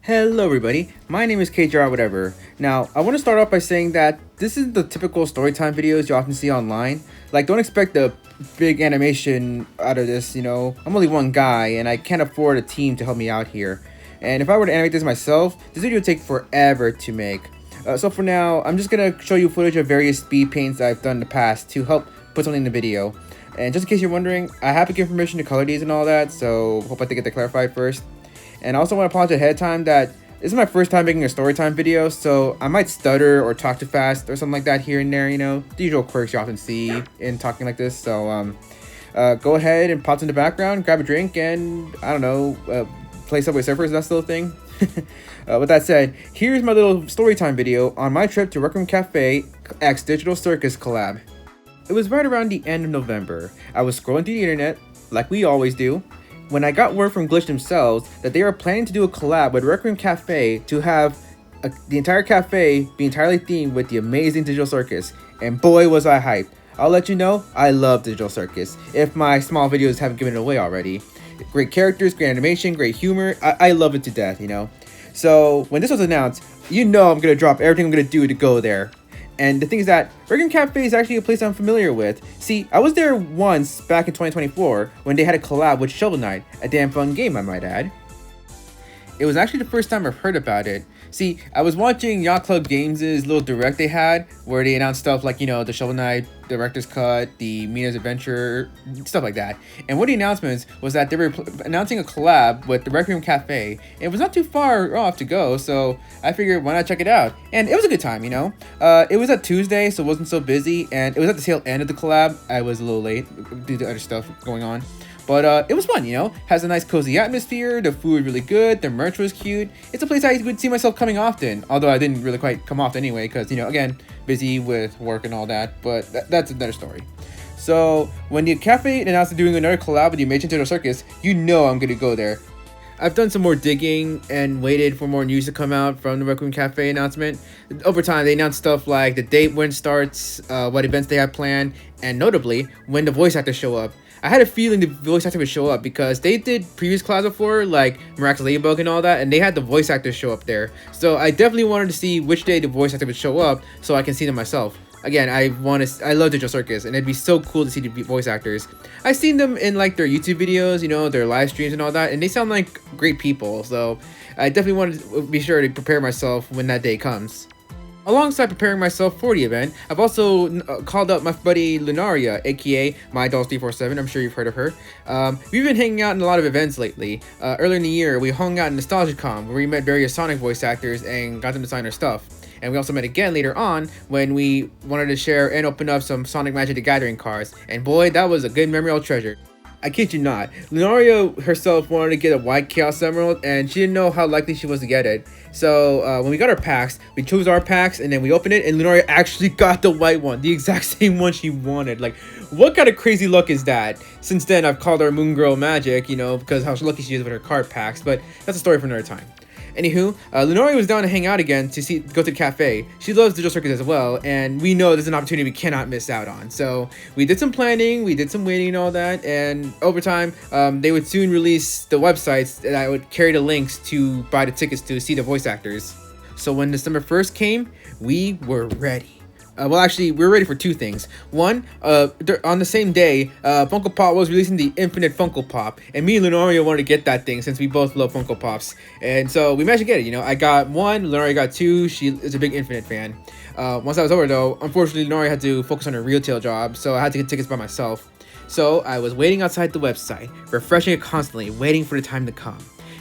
Hello everybody, my name is KJR whatever. Now, I want to start off by saying that this is the typical storytime videos you often see online. Like, don't expect a big animation out of this, I'm only one guy and I can't afford a team to help me out here. And if I were to animate this myself, this video would take forever to make. So for now, I'm just going to show you footage of various speed paints I've done in the past to help put something in the video. And just in case you're wondering, I have to give permission to color these and all that, so hope I get that clarified first. And I also want to apologize ahead of time that this is my first time making a storytime video, so I might stutter or talk too fast or something like that here and there, the usual quirks you often see in talking like this. So go ahead and pause in the background, grab a drink, and I don't know, play Subway Surfers. That's still a thing. With that said, here's my little storytime video on my trip to Requiem Cafe X Digital Circus collab. It was right around the end of November. I was scrolling through the internet, like we always do, when I got word from Glitch themselves that they are planning to do a collab with Requiem Cafe to have the entire cafe be entirely themed with the amazing Digital Circus. And boy was I hyped. I'll let you know, I love Digital Circus, if my small videos haven't given it away already. Great characters, great animation, great humor. I love it to death, So when this was announced, I'm gonna drop everything I'm gonna do to go there. And the thing is that Requiem Cafe is actually a place I'm familiar with. See, I was there once back in 2024 when they had a collab with Shovel Knight, a damn fun game I might add. It was actually the first time I've heard about it. See, I was watching Yacht Club Games' little direct they had, where they announced stuff like, the Shovel Knight Director's Cut, the Mina's Adventure, stuff like that. And one of the announcements was that they were announcing a collab with the Requiem Cafe. It was not too far off to go, so I figured why not check it out. And it was a good time, It was a Tuesday, so it wasn't so busy, and it was at the tail end of the collab. I was a little late due to other stuff going on. But it was fun, Has a nice cozy atmosphere, the food really good, the merch was cute. It's a place I would see myself coming often, although I didn't really quite come often anyway, because, again, busy with work and all that, but that's another story. So, when the cafe announced they're doing another collab with the Amazing Digital Circus, I'm gonna go there. I've done some more digging and waited for more news to come out from the Requiem Cafe announcement. Over time, they announced stuff like the date when it starts, what events they have planned, and notably, when the voice actors show up. I had a feeling the voice actor would show up because they did previous collabs before, like Miraculous Ladybug and all that, and they had the voice actors show up there. So I definitely wanted to see which day the voice actor would show up so I can see them myself. Again, I love Digital Circus, and it'd be so cool to see the voice actors. I've seen them in like their YouTube videos, their live streams and all that, and they sound like great people. So I definitely wanted to be sure to prepare myself when that day comes. Alongside preparing myself for the event, I've also called up my buddy Lunaria, aka MyDolls347. I'm sure you've heard of her. We've been hanging out in a lot of events lately. Earlier in the year, we hung out in NostalgiaCon, where we met various Sonic voice actors and got them to sign our stuff. And we also met again later on when we wanted to share and open up some Sonic Magic the Gathering cards. And boy, that was a good memory I'll treasure. I kid you not, Lunaria herself wanted to get a white Chaos Emerald, and she didn't know how likely she was to get it. So when we got our packs, we chose our packs, and then we opened it, and Lunaria actually got the white one, the exact same one she wanted. Like, what kind of crazy luck is that? Since then, I've called her Moon Girl Magic, because how lucky she is with her card packs, but that's a story for another time. Anywho, Lunaria was down to hang out again to go to the cafe. She loves Digital Circus as well, and we know there's an opportunity we cannot miss out on. So we did some planning, we did some waiting and all that, and over time, they would soon release the websites that I would carry the links to buy the tickets to see the voice actors. So when December 1st came, we were ready. Well, actually, we were ready for two things. One, on the same day, Funko Pop was releasing the Infinite Funko Pop, and me and Lunaria wanted to get that thing since we both love Funko Pops. And so we managed to get it, I got one, Lunaria got two. She is a big Infinite fan. Once that was over, though, unfortunately, Lunaria had to focus on her retail job, so I had to get tickets by myself. So I was waiting outside the website, refreshing it constantly, waiting for the time to come.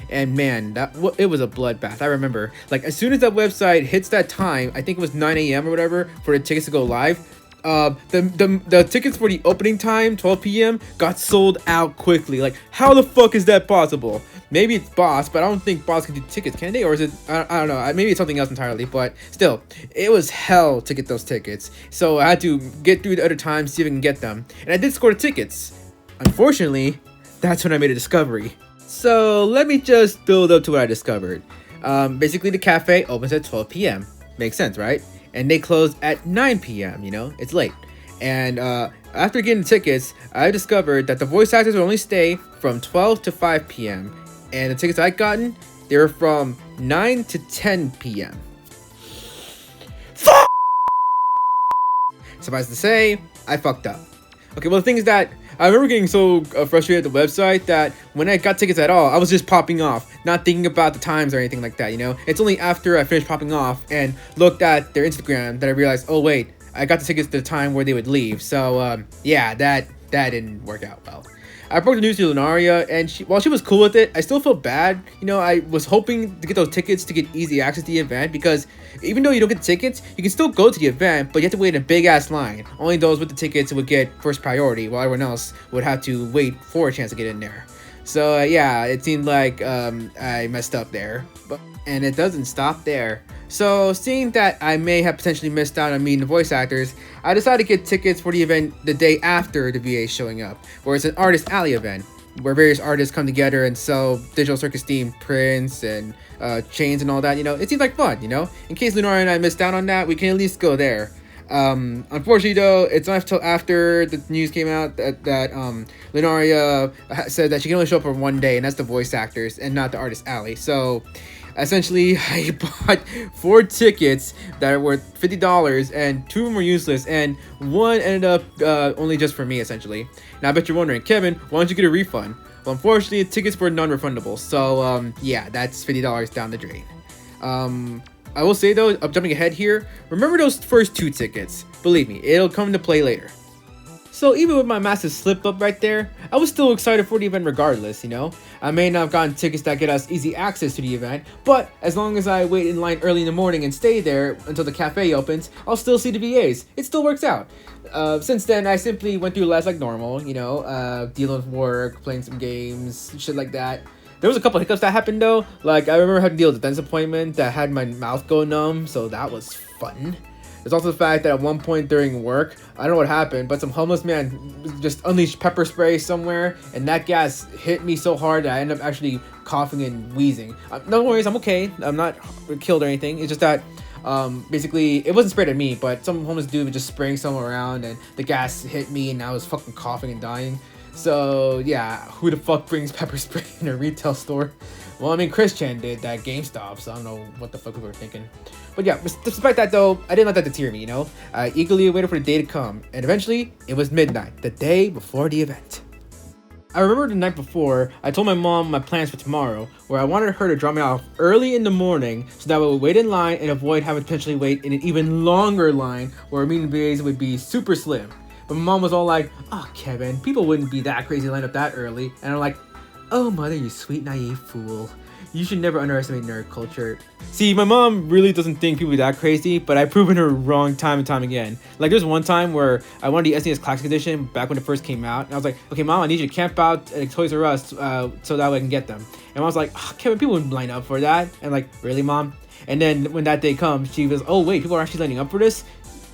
And man, it was a bloodbath. I remember, like, as soon as that website hits that time, I think it was 9 a.m. or whatever, for the tickets to go live, the tickets for the opening time, 12 p.m., got sold out quickly. Like, how the fuck is that possible? Maybe it's Boss, but I don't think Boss can do tickets, can they? Or is it, I don't know, maybe it's something else entirely, but still, it was hell to get those tickets. So I had to get through the other times, see if I can get them. And I did score the tickets. Unfortunately, that's when I made a discovery. So let me just build up to what I discovered. Basically, the cafe opens at 12 p.m. Makes sense, right? And they close at 9 p.m., it's late. And after getting the tickets, I discovered that the voice actors will only stay from 12 to 5 p.m. And the tickets I'd gotten, They were from 9 to 10 p.m. Suffice to say, I fucked up. Okay, well, the thing is that I remember getting so frustrated at the website that when I got tickets at all, I was just popping off, not thinking about the times or anything like that, you know? It's only after I finished popping off and looked at their Instagram that I realized, oh wait, I got the tickets to the time where they would leave. So, yeah, that didn't work out well. I broke the news to Lunaria, and while she was cool with it, I still felt bad. You know, I was hoping to get those tickets to get easy access to the event, because even though you don't get the tickets, you can still go to the event, but you have to wait in a big-ass line. Only those with the tickets would get first priority, while everyone else would have to wait for a chance to get in there. So, yeah, it seemed like I messed up there. And it doesn't stop there. So, seeing that I may have potentially missed out on meeting the voice actors, I decided to get tickets for the event the day after the VA showing up, where it's an Artist Alley event, where various artists come together and sell digital circus themed prints and chains and all that. You know, it seems like fun, you know? In case Lunaria and I missed out on that, we can at least go there. Unfortunately though, it's not until after the news came out that Lunaria said that she can only show up for one day, and that's the voice actors and not the Artist Alley. So essentially, I bought 4 tickets that were worth $50, and 2 of them were useless, and one ended up only just for me, essentially. Now, I bet you're wondering, Kevin, why don't you get a refund? Well, unfortunately, the tickets were non-refundable, so yeah, that's $50 down the drain. I will say though, I'm jumping ahead here, remember those first 2 tickets. Believe me, it'll come into play later. So even with my massive slip up right there, I was still excited for the event regardless, you know? I may not have gotten tickets that get us easy access to the event, but as long as I wait in line early in the morning and stay there until the cafe opens, I'll still see the VAs. It still works out. Since then, I simply went through life like normal, you know, dealing with work, playing some games, shit like that. There was a couple hiccups that happened though, like I remember having to deal with a dentist appointment that had my mouth go numb, so that was fun. There's also the fact that at one point during work, I don't know what happened, but some homeless man just unleashed pepper spray somewhere, and that gas hit me so hard that I ended up actually coughing and wheezing. No worries, I'm okay. I'm not killed or anything. It's just that basically it wasn't sprayed at me, but some homeless dude was just spraying someone around, and the gas hit me, and I was fucking coughing and dying. So yeah, who the fuck brings pepper spray in a retail store? Well, I mean, Chris Chan did that at GameStop, so I don't know what the fuck people were thinking. But yeah, despite that though, I didn't let that deter me, you know? I eagerly waited for the day to come, and eventually, it was midnight, the day before the event. I remember the night before, I told my mom my plans for tomorrow, where I wanted her to drop me off early in the morning so that I would wait in line and avoid having to potentially wait in an even longer line where meeting VAs would be super slim. But my mom was all like, oh, Kevin, people wouldn't be that crazy to line up that early. And I'm like, oh, mother, you sweet, naive fool. You should never underestimate nerd culture. See, my mom really doesn't think people are that crazy, but I've proven her wrong time and time again. Like, there's one time where I wanted the SNES Classic Edition back when it first came out, and I was like, okay, Mom, I need you to camp out at Toys R Us so that way I can get them. And Mom's like, oh, Kevin, people wouldn't line up for that. And I'm like, really, Mom? And then when that day comes, she goes, oh, wait, people are actually lining up for this?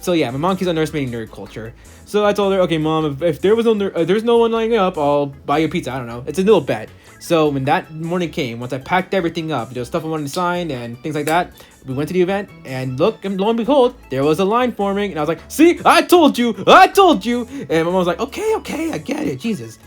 So yeah, my mom keeps underestimating nerd culture. So I told her, okay, Mom, if there's no one lining up, I'll buy you a pizza. I don't know. It's a little bet. So when that morning came, once I packed everything up, stuff I wanted to sign and things like that, we went to the event, and lo and behold, there was a line forming, and I was like, see, I told you! And my mom was like, okay, I get it, Jesus.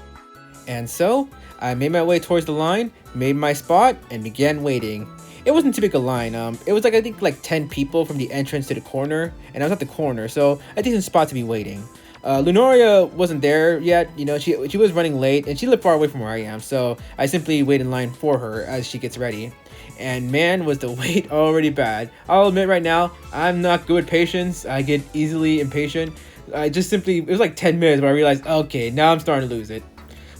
And so, I made my way towards the line, made my spot, and began waiting. It wasn't a typical line. It was like, I think, like 10 people from the entrance to the corner, and I was at the corner, so a decent spot to be waiting. Lunaria wasn't there yet, you know, she was running late, and she lived far away from where I am, so I simply waited in line for her as she gets ready. And man, was the wait already bad. I'll admit right now, I'm not good with patience. I get easily impatient. It was like 10 minutes where I realized, okay, now I'm starting to lose it.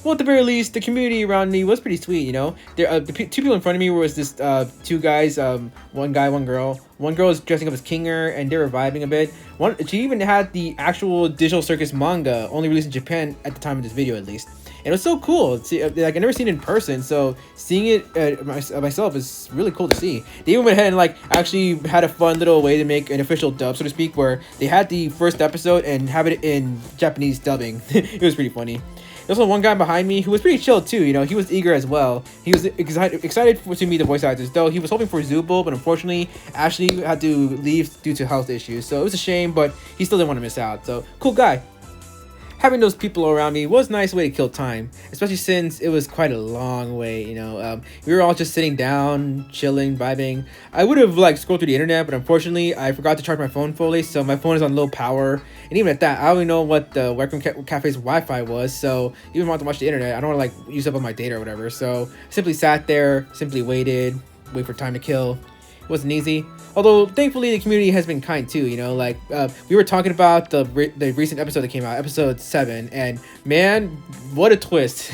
Well, at the very least, the community around me was pretty sweet, you know? The 2 people in front of me was this 2 guys, one guy, one girl. One girl was dressing up as Kinger, and they were vibing a bit. She even had the actual Digital Circus manga, only released in Japan at the time of this video, at least. And it was so cool. See, like, I never seen it in person, so seeing it myself is really cool to see. They even went ahead and like actually had a fun little way to make an official dub, so to speak, where they had the first episode and have it in Japanese dubbing. It was pretty funny. There's also one guy behind me who was pretty chill too, you know, he was eager as well. He was excited to meet the voice actors, though he was hoping for Zubul, but unfortunately, Ashley had to leave due to health issues. So it was a shame, but he still didn't want to miss out, so cool guy. having those people around me was a nice way to kill time, especially since it was quite a long wait. You know, we were all just sitting down, chilling, vibing. I would have like scrolled through the internet, but unfortunately, I forgot to charge my phone fully, so my phone is on low power. And even at that, I don't know what the Requiem Cafe's Wi-Fi was, so even if I want to watch the internet, I don't want to like use up all my data or whatever. So simply sat there, simply wait for time to kill. It wasn't easy. Although, thankfully, the community has been kind too, you know, like, we were talking about the recent episode that came out, episode 7, and man, what a twist.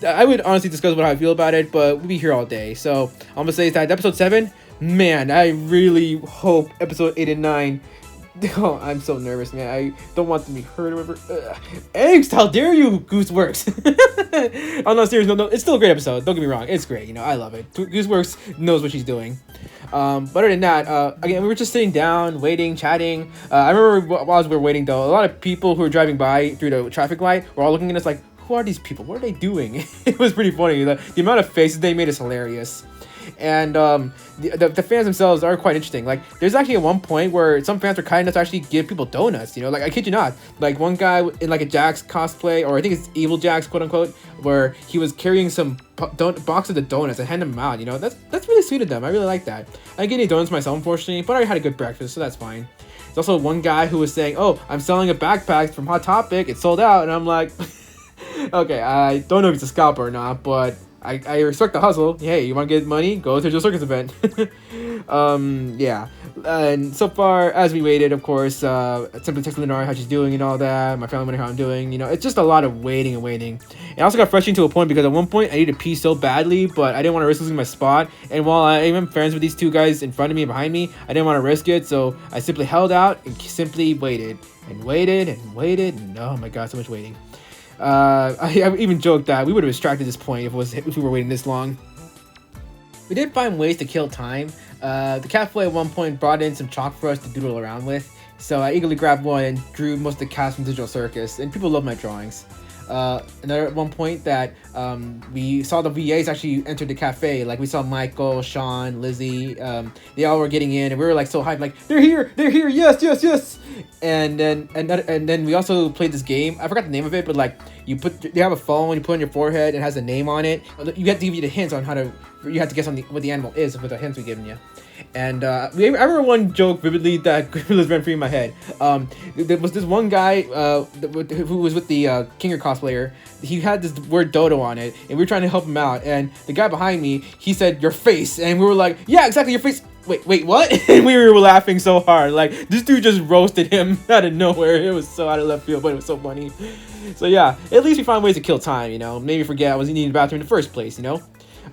I would honestly discuss how I feel about it, but we'll be here all day. So, I'm gonna say that episode 7, man, I really hope episode 8 and 9, oh, I'm so nervous, man. I don't want them to be hurt or whatever. Angst, how dare you, Gooseworks. I'm not serious, no, it's still a great episode, don't get me wrong, it's great, you know, I love it. Gooseworks knows what she's doing. But other than that, again, we were just sitting down, waiting, chatting. I remember while we were waiting, though, a lot of people who were driving by through the traffic light were all looking at us like, who are these people? What are they doing? It was pretty funny. The amount of faces they made is hilarious. And the fans themselves are quite interesting. Like, there's actually at one point where some fans were kind enough to actually give people donuts, you know, like, I kid you not, like one guy in like a Jax cosplay, or I think it's Evil Jax, quote unquote, where he was carrying some boxes of donuts and handing them out, you know, that's really sweet of them. I really like that. I didn't get any donuts myself, unfortunately, but I had a good breakfast, so that's fine. There's also one guy who was saying, oh, I'm selling a backpack from Hot Topic, it's sold out, and I'm like, okay, I don't know if it's a scalper or not, but I respect the hustle. Hey, you want to get money? Go to the circus event. Yeah. And so far, as we waited, of course, simply texted Lunaria how she's doing and all that. My family wondering how I'm doing. You know, it's just a lot of waiting and waiting. And I also got frustrated to a point because at one point I needed to pee so badly, but I didn't want to risk losing my spot. And while I am friends with these two guys in front of me and behind me, I didn't want to risk it. So I simply held out and simply waited and waited and waited. And oh my god, so much waiting. I even joked that we would have extracted this point if we were waiting this long. We did find ways to kill time. The cafe at one point brought in some chalk for us to doodle around with, so I eagerly grabbed one and drew most of the cast from Digital Circus, and people love my drawings. Another at one point that we saw the VAs actually enter the cafe. Like we saw Michael, Sean, Lizzie, they all were getting in, and we were like so hyped, like they're here, yes. And then we also played this game. I forgot the name of it, but like they have a phone, you put on your forehead, it has a name on it. You have to give you the hints on you have to guess on what the animal is with the hints we given you. And I remember one joke vividly that was ran free in my head. There was this one guy who was with the Kinger cosplayer. He had this word dodo on it, and we were trying to help him out. And the guy behind me, he said, your face. And we were like, yeah, exactly, your face. Wait, what? And we were laughing so hard. Like, this dude just roasted him out of nowhere. It was so out of left field, but it was so funny. So yeah, at least we found ways to kill time, you know. Maybe forget I was needing the bathroom in the first place, you know.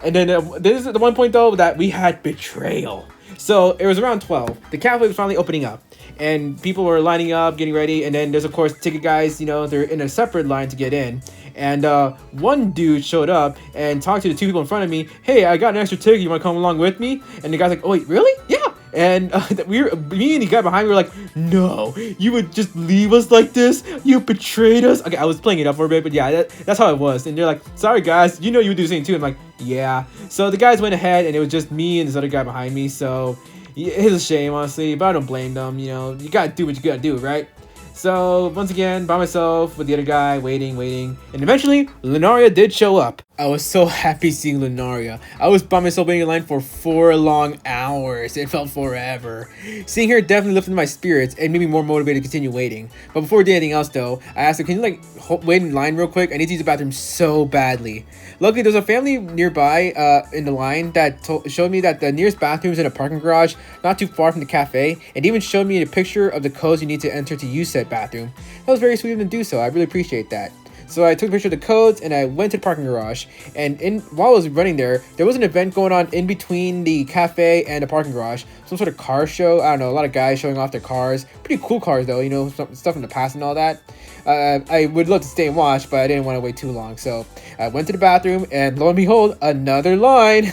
And then this is the one point, though, that we had betrayal. So it was around 12. The cafe was finally opening up, and people were lining up, getting ready. And then there's, of course, ticket guys, you know, they're in a separate line to get in. And one dude showed up and talked to the two people in front of me. Hey, I got an extra ticket. You want to come along with me? And the guy's like, oh, wait, really? Yeah. And me and the guy behind me were like, no, you would just leave us like this? You betrayed us? Okay, I was playing it up for a bit, but yeah, that's how it was. And they're like, sorry guys, you know you would do the same too. I'm like, yeah. So the guys went ahead, and it was just me and this other guy behind me. So it's a shame, honestly, but I don't blame them. You know, you gotta do what you gotta do, right? So once again, by myself with the other guy, waiting, and eventually Lunaria did show up. I was so happy seeing Lunaria. I was by myself waiting in line for 4 long hours. It felt forever. Seeing her definitely lifted my spirits and made me more motivated to continue waiting. But before we did anything else though, I asked her, can you like wait in line real quick? I need to use the bathroom so badly. Luckily, there's a family nearby in the line that showed me that the nearest bathroom is in a parking garage not too far from the cafe, and even showed me a picture of the codes you need to enter to use said bathroom. That was very sweet of them to do so. I really appreciate that. So I took a picture of the codes and I went to the parking garage, and while I was running there was an event going on in between the cafe and the parking garage. Some sort of car show. I don't know, a lot of guys showing off their cars. Pretty cool cars though, you know, stuff from the past and all that. I would love to stay and watch, but I didn't want to wait too long. So I went to the bathroom, and lo and behold, another line.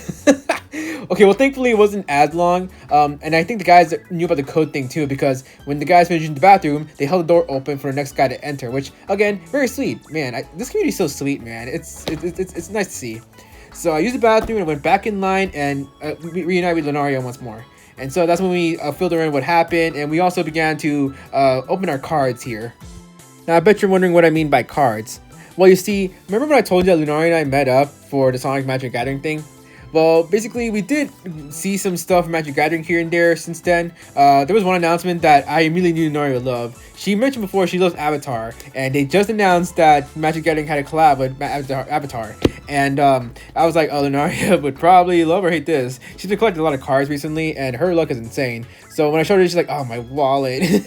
Okay, well, thankfully it wasn't as long, and I think the guys knew about the code thing too, because when the guys finished in the bathroom, they held the door open for the next guy to enter, which, again, very sweet. Man, this community is so sweet, man. It's nice to see. So I used the bathroom and went back in line, and reunited with Lunaria once more. And so that's when we filled her in what happened, and we also began to open our cards here. Now I bet you're wondering what I mean by cards. Well, you see, remember when I told you that Lunaria and I met up for the Sonic Magic Gathering thing? Well, basically, we did see some stuff from Magic Gathering here and there since then. There was one announcement that I immediately knew Lunaria would love. She mentioned before she loves Avatar, and they just announced that Magic Gathering had a collab with Avatar. And I was like, oh, Lunaria would probably love or hate this. She's been collecting a lot of cards recently, and her luck is insane. So when I showed her, she's like, oh, my wallet.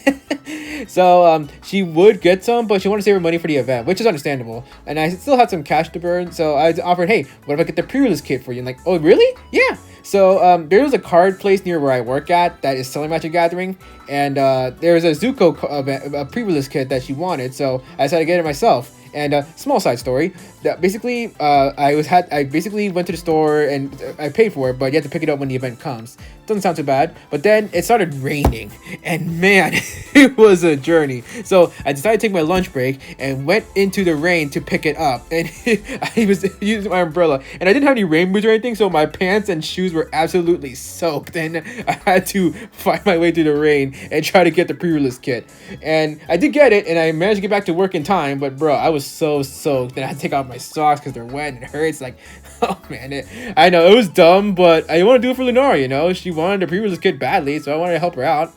So she would get some, but she wanted to save her money for the event, which is understandable. And I still had some cash to burn, so I offered, hey, what if I get the pre-release kit for you? And like, oh, really? Yeah. So there was a card place near where I work at that is selling Magic Gathering, and there was a Zuko pre-release kit that she wanted, so I decided to get it myself. And small side story, that basically I basically went to the store and I paid for it, but you have to pick it up when the event comes. Doesn't sound too bad, but then it started raining, and man, it was a journey. So I decided to take my lunch break and went into the rain to pick it up, and I was using my umbrella, and I didn't have any rain boots or anything, so my pants and shoes were absolutely soaked, and I had to find my way through the rain and try to get the pre-release kit. And I did get it, and I managed to get back to work in time, but bro, I was so soaked that I had to take off my socks because they're wet and it hurts. Like, oh man, I know it was dumb, but I want to do it for Lunaria, you know. She wanted a pre-release kit badly, so I wanted to help her out.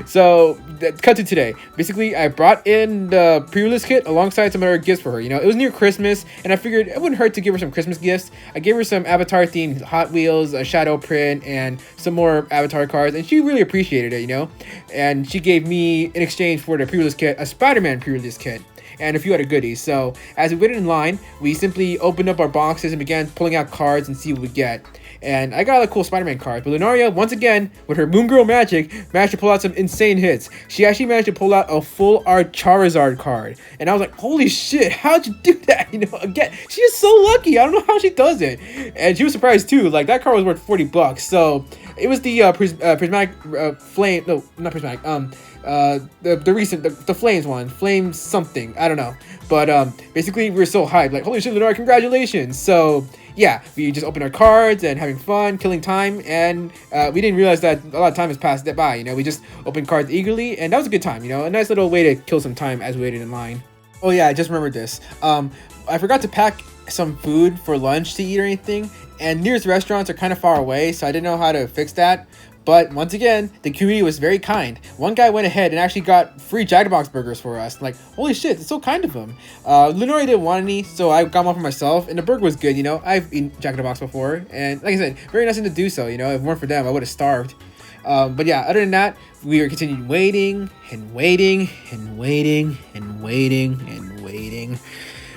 So cut to today. Basically, I brought in the pre-release kit alongside some other gifts for her. You know, it was near Christmas, and I figured it wouldn't hurt to give her some Christmas gifts. I gave her some Avatar themed Hot Wheels, a shadow print, and some more Avatar cards, and she really appreciated it, you know. And she gave me, in exchange for the pre-release kit, a Spider-Man pre-release kit and a few other goodies. So as we waited in line, we simply opened up our boxes and began pulling out cards and see what we get. And I got a cool Spider-Man card, but Lunaria, once again, with her Moon Girl magic, managed to pull out some insane hits. She actually managed to pull out a full art Charizard card, and I was like, holy shit, how'd you do that? You know, again, she is so lucky. I don't know how she does it. And she was surprised too. Like, that card was worth $40, so it was the prismatic flame, no, not prismatic, the recent, the flames one, flames something, I don't know. But basically we were so hyped, like, holy shit, Lunaria, congratulations. So yeah, we just opened our cards and having fun, killing time, and we didn't realize that a lot of time has passed by, you know. We just opened cards eagerly, and that was a good time, you know, a nice little way to kill some time as we waited in line. Oh yeah, I just remembered this. I forgot to pack some food for lunch to eat or anything, and nearest restaurants are kind of far away, so I didn't know how to fix that. But once again, the community was very kind. One guy went ahead and actually got free Jack in the Box burgers for us. Like, holy shit, it's so kind of him. Lunaria didn't want any, so I got one for myself, and the burger was good, you know. I've eaten Jack in the Box before, and like I said, very nice thing to do so, you know. If it weren't for them, I would have starved. But yeah, other than that, we were continuing waiting and waiting and waiting and waiting and waiting.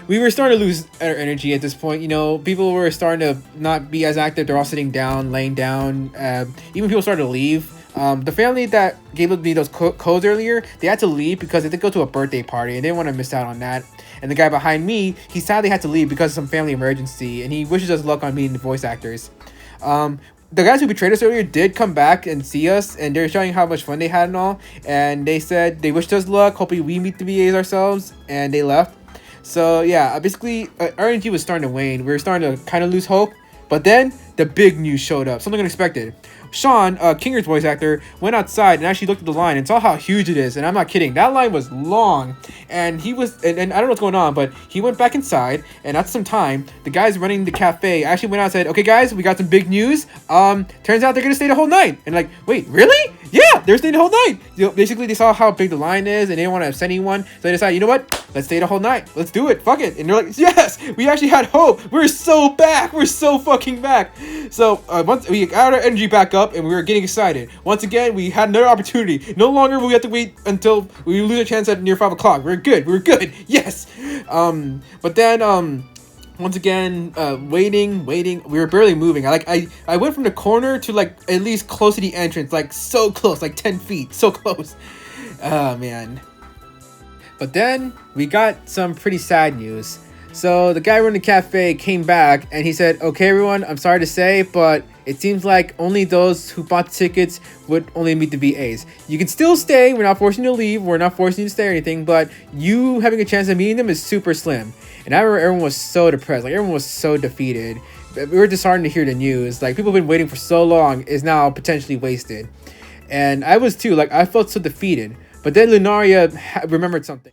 We were starting to lose our energy at this point, you know. People were starting to not be as active. They're all sitting down, laying down. Even people started to leave. The family that gave me those codes earlier, they had to leave because they had to go to a birthday party and they didn't want to miss out on that. And the guy behind me, he sadly had to leave because of some family emergency, and he wishes us luck on meeting the voice actors. The guys who betrayed us earlier did come back and see us, and they're showing how much fun they had and all. And they said they wished us luck, hoping we meet the VAs ourselves, and they left. So yeah, basically our energy was starting to wane. We were starting to kind of lose hope. But then the big news showed up, something unexpected. Sean, Kinger's voice actor, went outside and actually looked at the line and saw how huge it is. And I'm not kidding, that line was long. And he was, and I don't know what's going on, but he went back inside, and after some time, the guys running the cafe actually went out and said, okay guys, we got some big news. Turns out they're gonna stay the whole night. And like, wait, really? Yeah, they're staying the whole night. You know, basically they saw how big the line is and they didn't want to upset anyone. So they decided, you know what? Let's stay the whole night. Let's do it. Fuck it. And they're like, yes, we actually had hope. We're so back. We're so fucking back. So once we got our energy back up and we were getting excited. Once again, we had another opportunity. No longer will we have to wait until we lose a chance at near 5 o'clock. We're good. We're good. Yes. But then once again, waiting. We were barely moving. I went from the corner to like at least close to the entrance, like so close, like 10 feet, so close. Oh man. But then we got some pretty sad news. So the guy running the cafe came back and he said, okay everyone, I'm sorry to say, but it seems like only those who bought tickets would only meet the VAs. You can still stay, we're not forcing you to leave, we're not forcing you to stay or anything, but you having a chance of meeting them is super slim. And I remember everyone was so depressed, like everyone was so defeated. We were disheartened to hear the news, like people have been waiting for so long is now potentially wasted. And I was too, like I felt so defeated. But then Lunaria remembered something.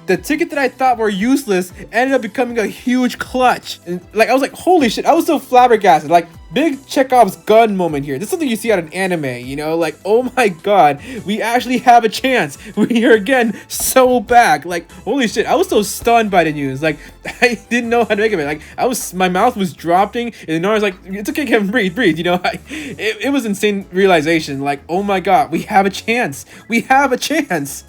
the ticket that I thought were useless ended up becoming a huge clutch. And like I was like, holy shit, I was so flabbergasted. Like big Chekhov's gun moment here. This is something you see out in anime, you know, like, oh my god, we actually have a chance. We are again so back. Like, holy shit, I was so stunned by the news. Like, I didn't know how to make of it. Like, my mouth was dropping, and I was like, it's okay, Kevin, breathe, you know. It was insane realization. Like, oh my god, we have a chance. We have a chance.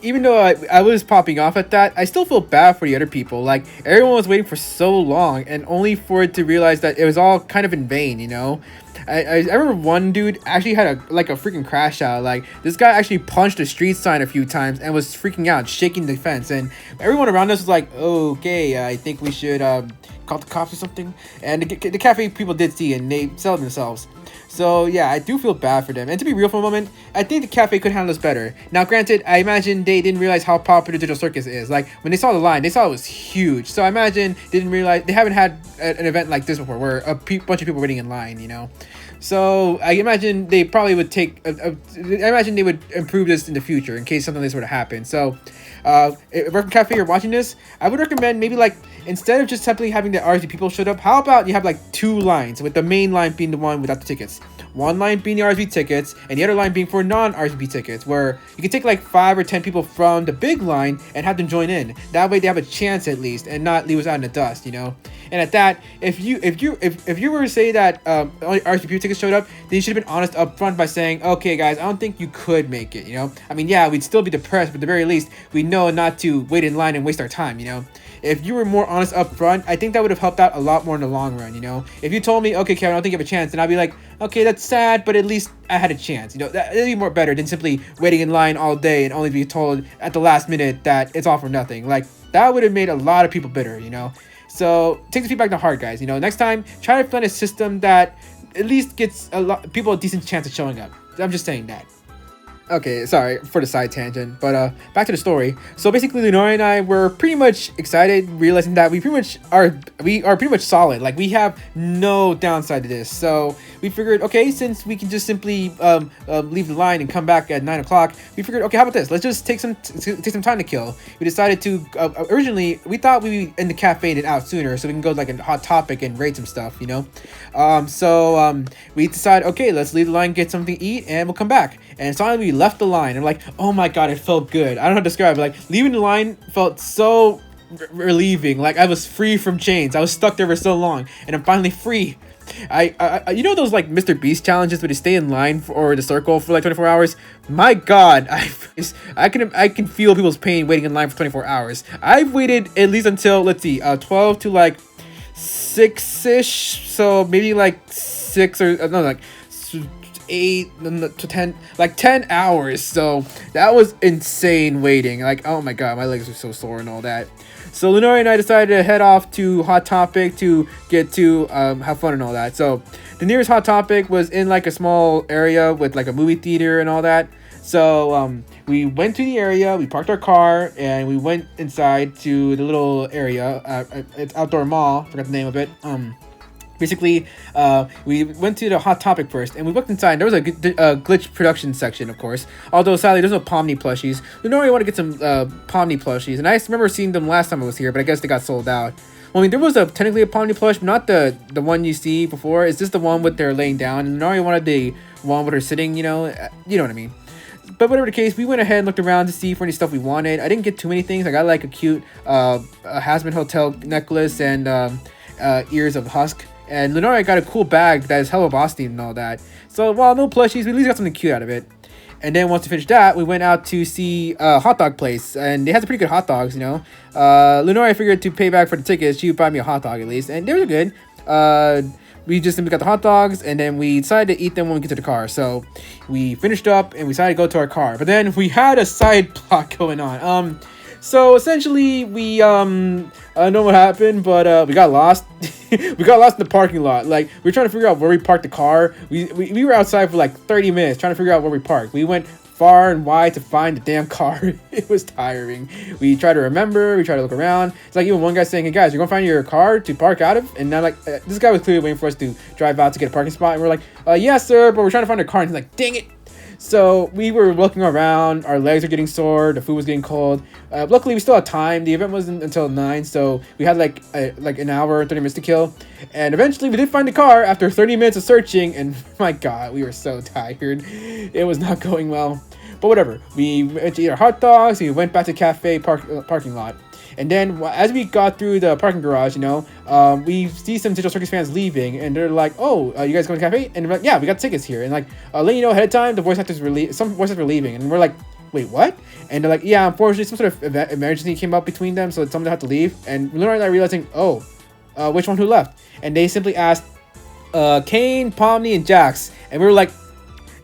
Even though I was popping off at that, I still feel bad for the other people. Like, everyone was waiting for so long, and only for it to realize that it was all kind of in vain, you know? I remember one dude actually had a freaking crash out. Like, this guy actually punched a street sign a few times and was freaking out, shaking the fence. And everyone around us was like, okay, I think we should call the cops or something. And the cafe people did see, and they settled themselves. So yeah, I do feel bad for them. And to be real for a moment, I think the cafe could handle this better. Now granted, I imagine they didn't realize how popular Digital Circus is. Like, when they saw the line, they saw it was huge. So I imagine they didn't realize, they haven't had an event like this before where a bunch of people waiting in line, you know. So I imagine they probably would take I imagine they would improve this in the future in case something like this were to happen. So if Requiem Cafe you're watching this, I would recommend maybe like, instead of just simply having the RSV people showed up, how about you have like 2 lines, with the main line being the one without the tickets, one line being the RSV tickets, and the other line being for non-RSV tickets, where you can take like 5 or 10 people from the big line and have them join in. That way they have a chance at least, and not leave us out in the dust, you know. And at that, if you were to say that only RSVP tickets showed up, then you should have been honest up front by saying, okay guys, I don't think you could make it, you know. I mean, yeah, we'd still be depressed, but at the very least we know not to wait in line and waste our time, you know. If you were more honest up front, I think that would have helped out a lot more in the long run, you know. If you told me, okay Kevin, I don't think you have a chance, then I'd be like, okay, that's sad, but at least I had a chance, you know. That'd be more better than simply waiting in line all day and only be told at the last minute that it's all for nothing. Like, that would have made a lot of people bitter, you know. So take the feedback to heart, guys. You know, next time try to find a system that at least gets people a decent chance of showing up. I'm just saying that. Okay, sorry for the side tangent, but back to the story. So basically, Lunaria and I were pretty much excited, realizing that we are pretty much solid. Like, we have no downside to this. So we figured, okay, since we can just simply leave the line and come back at 9 o'clock, we figured, okay, how about this? Let's just take some time to kill. We decided to originally we thought we'd end the cafe and out sooner, so we can go like a Hot Topic and raid some stuff, you know. So we decided, okay, let's leave the line, get something to eat, and we'll come back. And suddenly we left the line. I'm like, oh my god, it felt good. I don't know how to describe it. Like, leaving the line felt so relieving. Like, I was free from chains. I was stuck there for so long, and I'm finally free. I you know those like Mr. Beast challenges where they stay in line or the circle for like 24 hours? My god, I can feel people's pain waiting in line for 24 hours. I've waited at least until, let's see, 12 to like 6-ish, so maybe like 6 or no, like 8 to 10, like 10 hours. So that was insane waiting. Like, oh my god, my legs are so sore and all that. So Lunaria and I decided to head off to Hot Topic to get to have fun and all that. So the nearest Hot Topic was in like a small area with like a movie theater and all that. So we went to the area, we parked our car, and we went inside to the little area. It's outdoor mall, forgot the name of it. Basically, we went to the Hot Topic first, and we looked inside. There was a glitch production section, of course. Although, sadly, there's no Pomni plushies. We normally want to get some Pomni plushies, and I remember seeing them last time I was here, but I guess they got sold out. Well, I mean, there was technically a Pomni plush, not the one you see before. It's just the one with her laying down, and Lunaria wanted the one with her sitting, you know what I mean. But whatever the case, we went ahead and looked around to see for any stuff we wanted. I didn't get too many things. I got like a cute Hasman Hotel necklace and ears of husk. And Lunaria got a cool bag that is Hello Boss themed and all that. So while no plushies, we at least got something cute out of it. And then once we finished that, we went out to see a hot dog place. And they had some pretty good hot dogs, you know. Lunaria figured to pay back for the tickets, she would buy me a hot dog at least. And they were good. We just simply got the hot dogs, and then we decided to eat them when we get to the car. So we finished up, and we decided to go to our car. But then we had a side plot going on. So essentially, we I don't know what happened, but we got lost. We got lost in the parking lot. Like, we were trying to figure out where we parked the car. We were outside for like 30 minutes trying to figure out where we parked. We went far and wide to find the damn car. It was tiring. We tried to remember. We tried to look around. It's like even one guy saying, "Hey guys, you're gonna find your car to park out of?" And now like this guy was clearly waiting for us to drive out to get a parking spot, and we're like, "Yes, sir," but we're trying to find a car. And he's like, "Dang it!" So we were walking around, our legs were getting sore, the food was getting cold. Luckily, we still had time. The event wasn't until 9, so we had like an hour, 30 minutes to kill. And eventually, we did find the car after 30 minutes of searching. And my God, we were so tired. It was not going well. But whatever. We went to eat our hot dogs. We went back to cafe parking lot. And then as we got through the parking garage, we see some Digital Circus fans leaving, and they're like, "Oh, you guys going to cafe?" And we're like, "Yeah, we got tickets here." And like, letting you know ahead of time, the voice actors some voice actors were leaving, and we're like, "Wait, what?" And they're like, "Yeah, unfortunately, some sort of emergency came up between them, so someone had to leave." And Lunaria and I realizing, "Oh, which one who left?" And they simply asked, "Kane, Pomni, and Jax," and we were like,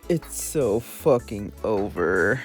"It's so fucking over."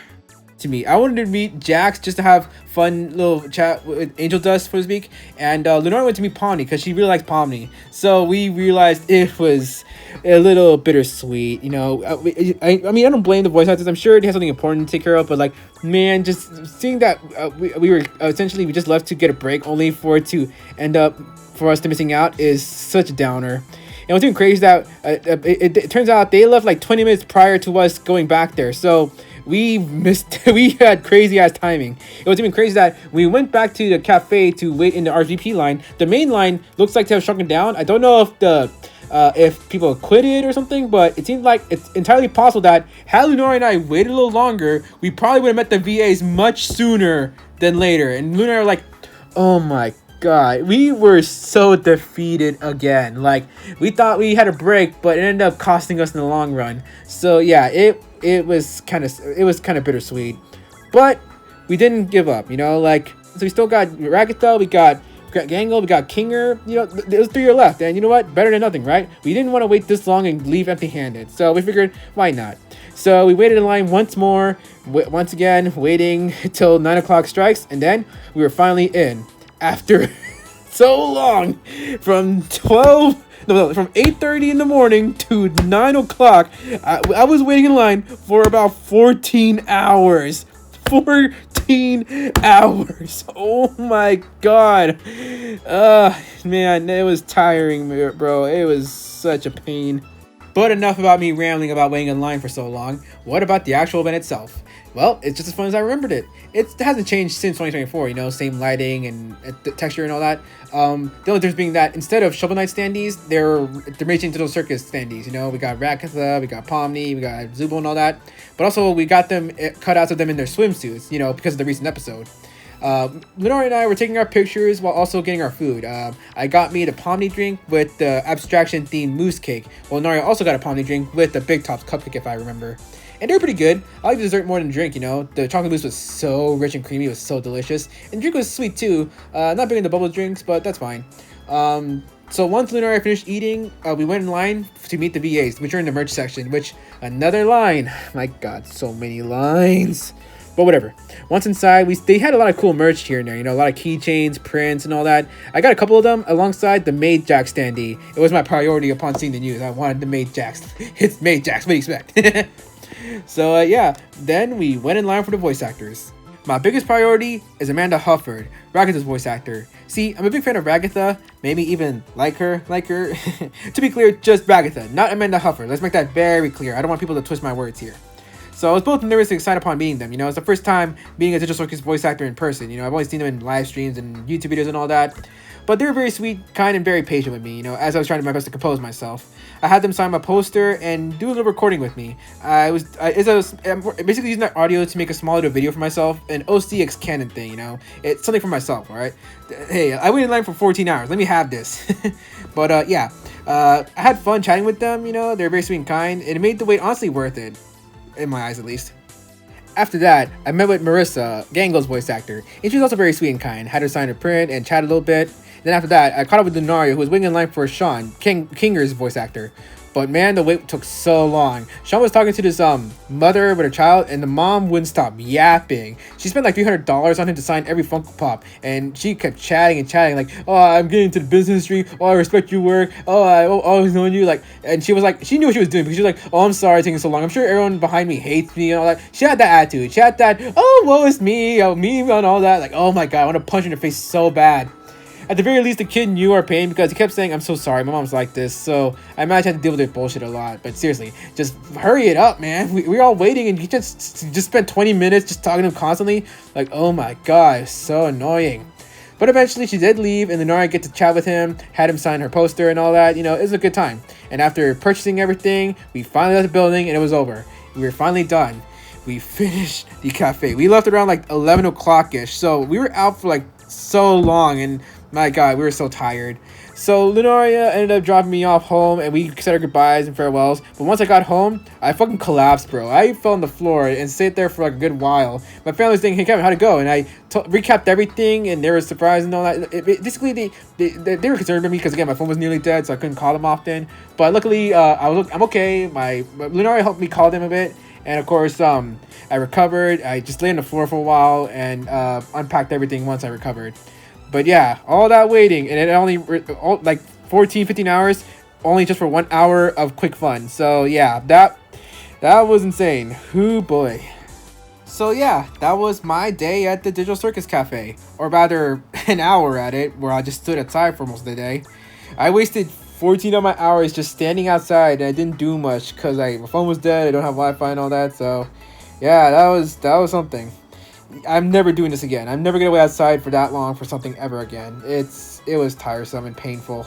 To me, I wanted to meet Jax just to have fun little chat with Angel Dust, so to speak, and Lunaria went to meet Pomni because she really likes Pomni. So we realized it was a little bittersweet, I mean, I don't blame the voice actors. I'm sure they have something important to take care of, but like, man, just seeing that we were essentially we just left to get a break, only for it to end up for us to missing out is such a downer. And what's even crazy is that it turns out they left like 20 minutes prior to us going back there. So we had crazy ass timing. It was even crazy that we went back to the cafe to wait in the RGP line. The main line looks like to have shrunken down. I don't know if people quit it or something, but it seems like it's entirely possible that had Lunaria and I waited a little longer, we probably would have met the VAs much sooner than later. And Lunaria like, oh my God, we were so defeated again. Like, we thought we had a break, but it ended up costing us in the long run. So yeah, it was kind of bittersweet, but we didn't give up. So we still got Ragatha, we got Gangle, we got Kinger. Those 3 are left, and you know what? Better than nothing, right? We didn't want to wait this long and leave empty-handed, so we figured, why not? So we waited in line once more, once again, waiting till 9 o'clock strikes, and then we were finally in. After so long, from 8:30 in the morning to 9 o'clock, I was waiting in line for about 14 hours. 14 hours. Oh my God. Man, it was tiring, bro. It was such a pain. But enough about me rambling about waiting in line for so long. What about the actual event itself? Well, it's just as fun as I remembered it. It hasn't changed since 2024, same lighting and the texture and all that. The only difference being that instead of Shovel Knight standees, they're Raging Digital Circus standees. We got Ragatha, we got Pomni, we got Zubo and all that. But also we got them cutouts of them in their swimsuits, because of the recent episode. Lunaria and I were taking our pictures while also getting our food. I got me the Pomni drink with the abstraction themed mousse cake, while Lunaria also got a Pomni drink with the Big Tops cupcake, if I remember. And they were pretty good. I like the dessert more than the drink, The chocolate mousse was so rich and creamy, it was so delicious. And the drink was sweet too. Not big into bubble drinks, but that's fine. So once Lunaria finished eating, we went in line to meet the VAs, which are in the merch section, which, another line. My God, so many lines. But whatever. Once inside, they had a lot of cool merch here and there, a lot of keychains, prints, and all that. I got a couple of them alongside the Maid Jax standee. It was my priority upon seeing the news. I wanted the Maid Jax. It's Maid Jax, what do you expect? So yeah, then we went in line for the voice actors. My biggest priority is Amanda Hufford, Ragatha's voice actor. See, I'm a big fan of Ragatha, maybe even like her. To be clear, just Ragatha, not Amanda Hufford. Let's make that very clear. I don't want people to twist my words here. So I was both nervous and excited upon meeting them. It's the first time being a Digital Circus voice actor in person. I've only seen them in live streams and YouTube videos and all that. But they were very sweet, kind, and very patient with me, as I was trying my best to compose myself. I had them sign my poster and do a little recording with me. I'm basically using that audio to make a small little video for myself, an OCX Canon thing, It's something for myself, alright? Hey, I waited in line for 14 hours. Let me have this. But, yeah. I had fun chatting with them, They're very sweet and kind. And it made the wait honestly worth it. In my eyes, at least. After that, I met with Marissa, Gangle's voice actor, and she was also very sweet and kind. Had her sign her print and chat a little bit. Then after that, I caught up with Lunaria, who was waiting in line for Sean, Kinger's voice actor. But man, the wait took so long. Sean was talking to this mother with her child, and the mom wouldn't stop yapping. She spent like $300 on him to sign every Funko Pop, and she kept chatting and chatting like, "Oh, I'm getting into the business industry. Oh, I respect your work. Oh, I always known you." And she was like, she knew what she was doing because she was like, "Oh, I'm sorry, it's taking so long. I'm sure everyone behind me hates me and all that." She had that attitude. She had that, "Oh, woe is me, me and all that." Like, oh my God, I want to punch her in the face so bad. at the very least, the kid knew our pain because he kept saying, "I'm so sorry, my mom's like this." So I imagine I had to deal with their bullshit a lot. But seriously, just hurry it up, man. We're all waiting, and he just spent 20 minutes just talking to him constantly. Like, oh my god, so annoying. But eventually she did leave, and Lunaria get to chat with him, had him sign her poster and all that. You know, it was a good time. And after purchasing everything, we finally left the building, and it was over. We were finally done. We finished the cafe. We left around like 11 o'clock-ish. So we were out for like so long, and my god, we were so tired. So Lunaria ended up dropping me off home, and we said our goodbyes and farewells. But once I got home, I fucking collapsed, bro. I fell on the floor and stayed there for like a good while. My family was saying, "Hey Kevin, how'd it go?" And I recapped everything, and they were surprised and all that. Basically, they were concerned about me because again, my phone was nearly dead, so I couldn't call them often. But luckily, I'm okay. My Lunaria helped me call them a bit, and of course, I recovered. I just lay on the floor for a while and unpacked everything once I recovered. But yeah, all that waiting, and it only like 15 hours, only just for 1 hour of quick fun. So yeah, that was insane. Hoo boy. So yeah, that was my day at the Digital Circus Cafe, or rather an hour at it, where I just stood outside for most of the day. I wasted 14 of my hours just standing outside, and I didn't do much because my phone was dead. I don't have Wi-Fi and all that. So yeah, that was something. I'm never doing this again. I'm never gonna wait outside for that long for something ever again. It was tiresome and painful.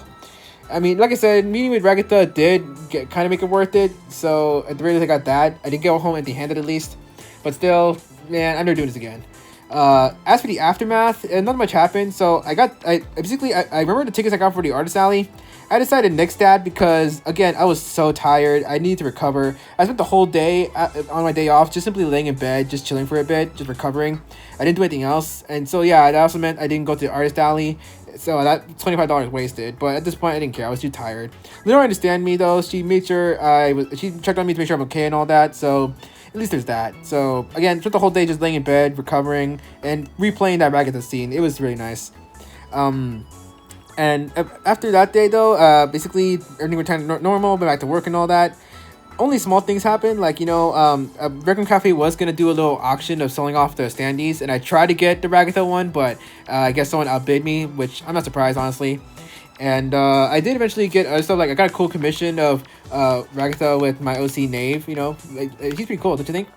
I mean, like I said, meeting with Ragatha did kind of make it worth it. So at the very least, I got that. I didn't get home empty-handed at least, but still, man, I'm never doing this again. As for the aftermath, not much happened. So I remember the tickets I got for the artist alley. I decided next that because again, I was so tired. I needed to recover. I spent the whole day on my day off just simply laying in bed, just chilling for a bit, just recovering. I didn't do anything else, and so yeah, that also meant I didn't go to the artist alley. So that $25 wasted. But at this point, I didn't care. I was too tired. Literally understand me though. She made sure she checked on me to make sure I'm okay and all that. So at least there's that. So again, spent the whole day just laying in bed, recovering, and replaying that Ragatha scene. It was really nice. And after that day though, basically everything returned to normal, went back to work and all that. Only small things happened, like, you know, Requiem Cafe was going to do a little auction of selling off the standees, and I tried to get the Ragatha one, but I guess someone outbid me, which I'm not surprised, honestly. And I did eventually get stuff, like, I got a cool commission of Ragatha with my OC Knave, you know, he's pretty cool, don't you think?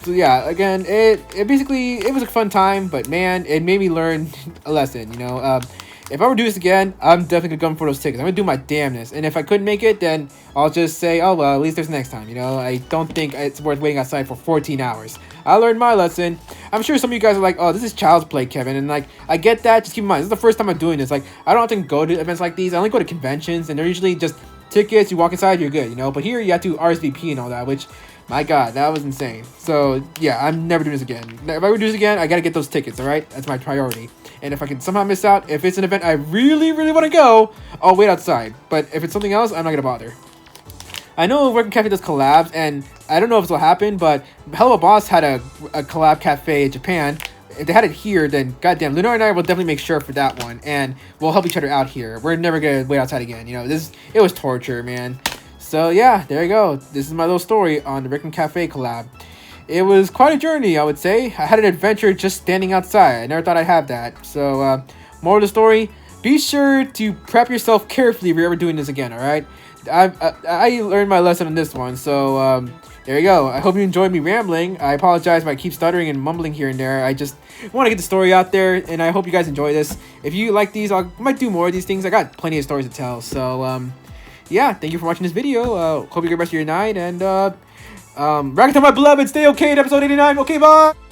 So yeah, again, it basically, it was a fun time, but man, it made me learn a lesson, you know. If I were to do this again, I'm definitely gonna go for those tickets. I'm gonna do my damnness. And if I couldn't make it, then I'll just say, oh well, at least there's next time, you know? I don't think it's worth waiting outside for 14 hours. I learned my lesson. I'm sure some of you guys are like, oh, this is child's play, Kevin. And like, I get that. Just keep in mind, this is the first time I'm doing this. Like, I don't often go to events like these. I only go to conventions, and they're usually just tickets. You walk inside, you're good, you know? But here, you have to RSVP and all that, which, my god, that was insane. So yeah, I'm never doing this again. If I were to do this again, I gotta get those tickets, alright? That's my priority. And if I can somehow miss out, if it's an event I really, really want to go, I'll wait outside. But if it's something else, I'm not gonna bother. I know Requiem Cafe does collabs, and I don't know if this will happen, but Hello Boss had a collab cafe in Japan. If they had it here, then goddamn, Lunaria and I will definitely make sure for that one, and we'll help each other out here. We're never gonna wait outside again, you know. It was torture, man. So yeah, there you go. This is my little story on the Requiem Cafe collab. It was quite a journey, I would say. I had an adventure just standing outside. I never thought I'd have that. So, moral of the story, be sure to prep yourself carefully if you're ever doing this again, alright? I learned my lesson on this one, so, there you go. I hope you enjoyed me rambling. I apologize if I keep stuttering and mumbling here and there. I just want to get the story out there, and I hope you guys enjoy this. If you like these, I might do more of these things. I got plenty of stories to tell, so, yeah, thank you for watching this video. Hope you get the rest of your night, and, Ragatha, my beloved, stay okay at episode 89. Okay, bye!